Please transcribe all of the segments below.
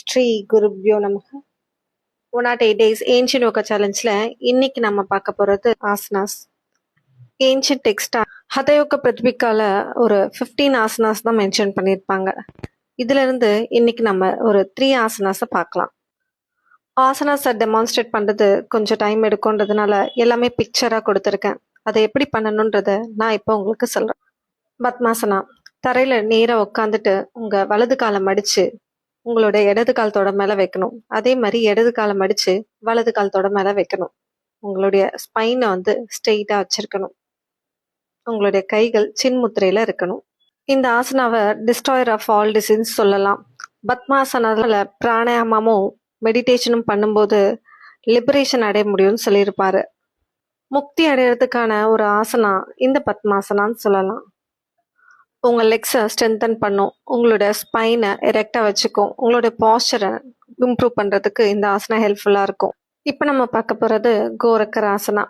ஸ்ரீ குருப்யோ நமக. 108 days ancient yoga சேலஞ்சில் இன்னைக்கு நம்ம பார்க்க போகிறது ஆசனாஸ். ஏன்ஷியன் டெக்ஸ்டா ஹதயோக பிரதிபிக்கால ஒரு 15 ஆசனாஸ் தான் மென்ஷன் பண்ணியிருப்பாங்க. இதிலிருந்து இன்னைக்கு நம்ம ஒரு 3 ஆசனாஸை பார்க்கலாம். ஆசனாஸை டெமான்ஸ்ட்ரேட் பண்ணுறது கொஞ்சம் டைம் எடுக்கும்ன்றதுனால எல்லாமே பிக்சராக கொடுத்துருக்கேன். அதை எப்படி பண்ணணுன்றதை நான் இப்போ உங்களுக்கு சொல்கிறேன். பத்மாசனா, தரையில் நேராக உட்காந்துட்டு உங்கள் வலது காலை மடித்து உங்களோட இடது கால் தொட மேலே வைக்கணும். அதே மாதிரி இடது காலை மடித்து வலது கால் தொட மேலே வைக்கணும். உங்களுடைய ஸ்பைனை ஸ்ட்ரெயிட்டாக வச்சிருக்கணும். உங்களுடைய கைகள் சின்முத்திரையில் இருக்கணும். இந்த ஆசனாவை டிஸ்ட்ராயர் ஆஃப் ஆல் டிசீஸ் சொல்லலாம். பத்மாசனாவில் பிராணாயாமமும் மெடிடேஷனும் பண்ணும்போது லிபரேஷன் அடைய முடியும்னு சொல்லியிருப்பாரு. முக்தி அடையிறதுக்கான ஒரு ஆசனா இந்த பத்மாசனான்னு சொல்லலாம். உங்கள் லெக்ஸை ஸ்ட்ரென்தன் பண்ணும். உங்களோட ஸ்பைனை எரெக்டாக வச்சுக்கும். உங்களோட பாஸ்டரை இம்ப்ரூவ் பண்ணுறதுக்கு இந்த ஆசனா ஹெல்ப்ஃபுல்லாக இருக்கும். இப்போ நம்ம பார்க்க போகிறது கோரக்கர் ஆசனா,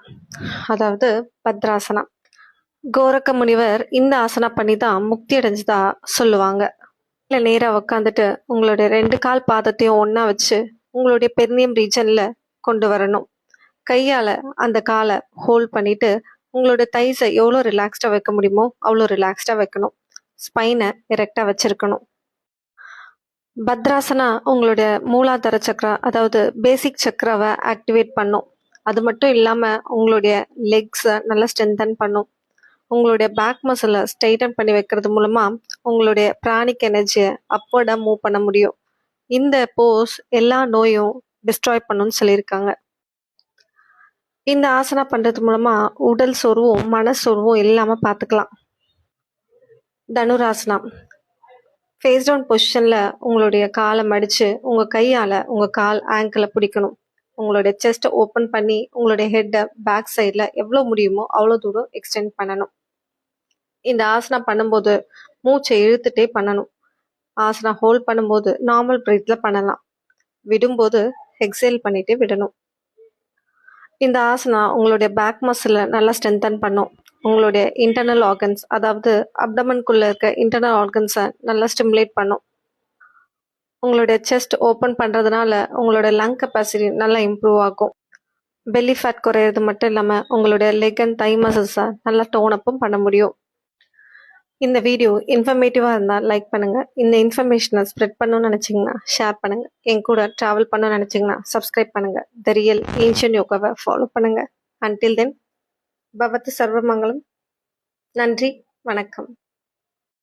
அதாவது பத்ராசனா. கோரக்க முனிவர் இந்த ஆசனா பண்ணி தான் முக்தி அடைஞ்சதா சொல்லுவாங்க. இல்லை, நேராக உட்காந்துட்டு உங்களுடைய 2 கால் பாதத்தையும் ஒன்றா வச்சு உங்களுடைய பெர்னியம் ரீஜனில் கொண்டு வரணும். கையால் அந்த காலை ஹோல்ட் பண்ணிவிட்டு உங்களோட தைஸை எவ்வளோ ரிலாக்ஸ்டாக வைக்க முடியுமோ அவ்வளோ ரிலாக்ஸ்டாக வைக்கணும். ஸ்பைனை எரெக்டாக வச்சுருக்கணும். பத்ராசனா உங்களுடைய மூலாதார சக்ரா, அதாவது பேசிக் சக்ராவை ஆக்டிவேட் பண்ணும். அது மட்டும் இல்லாமல் உங்களுடைய லெக்ஸை நல்லா ஸ்ட்ரென்தன் பண்ணும். உங்களுடைய பேக் மசிலை ஸ்ட்ரைட்டன் பண்ணி வைக்கிறது மூலமாக உங்களுடைய பிராணிக் எனர்ஜியை அப்வர்டாக மூவ் பண்ண முடியும். இந்த போஸ் எல்லா நோயும் டிஸ்ட்ராய் பண்ணுன்னு சொல்லியிருக்காங்க. இந்த ஆசனா பண்ணுறது மூலமாக உடல் சோர்வும் மனசோர்வும் இல்லாமல் பார்த்துக்கலாம். தனுராசனா, ஃபேஸ் டவுன் பொசிஷனில் உங்களுடைய காலை மடித்து உங்கள் கையால் உங்கள் கால் ஆங்கிளை பிடிக்கணும். உங்களுடைய செஸ்ட்டை ஓப்பன் பண்ணி உங்களுடைய ஹெட்டை பேக் சைடில் எவ்வளோ முடியுமோ அவ்வளோ தூரம் எக்ஸ்டெண்ட் பண்ணணும். இந்த ஆசனா பண்ணும்போது மூச்சை இழுத்துட்டே பண்ணணும். ஆசனா ஹோல்ட் பண்ணும்போது நார்மல் பிரீத்தில் பண்ணலாம். விடும்போது எக்ஸேல் பண்ணிகிட்டே விடணும். இந்த ஆசனா உங்களுடைய பேக் மசிலை நல்லா ஸ்ட்ரென்தன் பண்ணும். உங்களுடைய இன்டர்னல் ஆர்கன்ஸ், அதாவது அப்டமனுக்குள்ளே இருக்க இன்டர்னல் ஆர்கன்ஸை நல்லா ஸ்டிமுலேட் பண்ணும். உங்களுடைய செஸ்ட் ஓப்பன் பண்ணுறதுனால உங்களோட லங் கெப்பாசிட்டி நல்லா இம்ப்ரூவ் ஆகும். பெல்லி ஃபேட் குறையிறது மட்டும் இல்லாமல் உங்களுடைய லெக் அண்ட் தை மசில்ஸை நல்லா டோனப்பும் பண்ண முடியும். இந்த வீடியோ இன்ஃபர்மேட்டிவாக இருந்தால் லைக் பண்ணுங்கள். இந்த இன்ஃபர்மேஷனை ஸ்ப்ரெட் பண்ணணும்னு நினச்சிங்கன்னா ஷேர் பண்ணுங்கள். என் கூட ட்ராவல் பண்ணணும்னு நினச்சிங்கன்னா சப்ஸ்கிரைப் பண்ணுங்கள். த ரியல் ஏன்ஷியன் யோகாவை ஃபாலோ பண்ணுங்கள். அன்டில் தென் பவத்து சர்வமங்கலம். நன்றி, வணக்கம்.